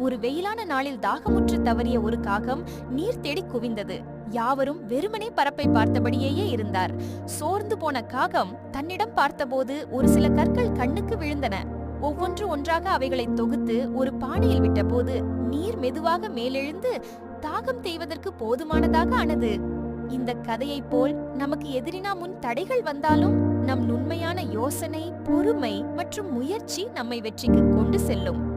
ஒரு வெயிலான நாளில் தாகமுற்று தவறிய ஒரு காகம் நீர் தேடி குவிந்தது. யாவரும் வெறுமனே பரப்பை பார்த்தபடியேயே இருந்தார். சோர்ந்து போன காகம் தன்னிடம் பார்த்தபோது ஒரு சில கற்கள் கண்ணுக்கு விழுந்தன. ஒவ்வொன்று ஒன்றாக அவைகளை தொகுத்து ஒரு பானையில் விட்டபோது நீர் மெதுவாக மேலெழுந்து தாகம் தேய்வதற்கு போதுமானதாக ஆனது. இந்த கதையைப் போல் நமக்கு எதிரினா முன் தடைகள் வந்தாலும் நம் நுண்மையான யோசனை, பொறுமை மற்றும் முயற்சி நம்மை வெற்றிக்கு கொண்டு செல்லும்.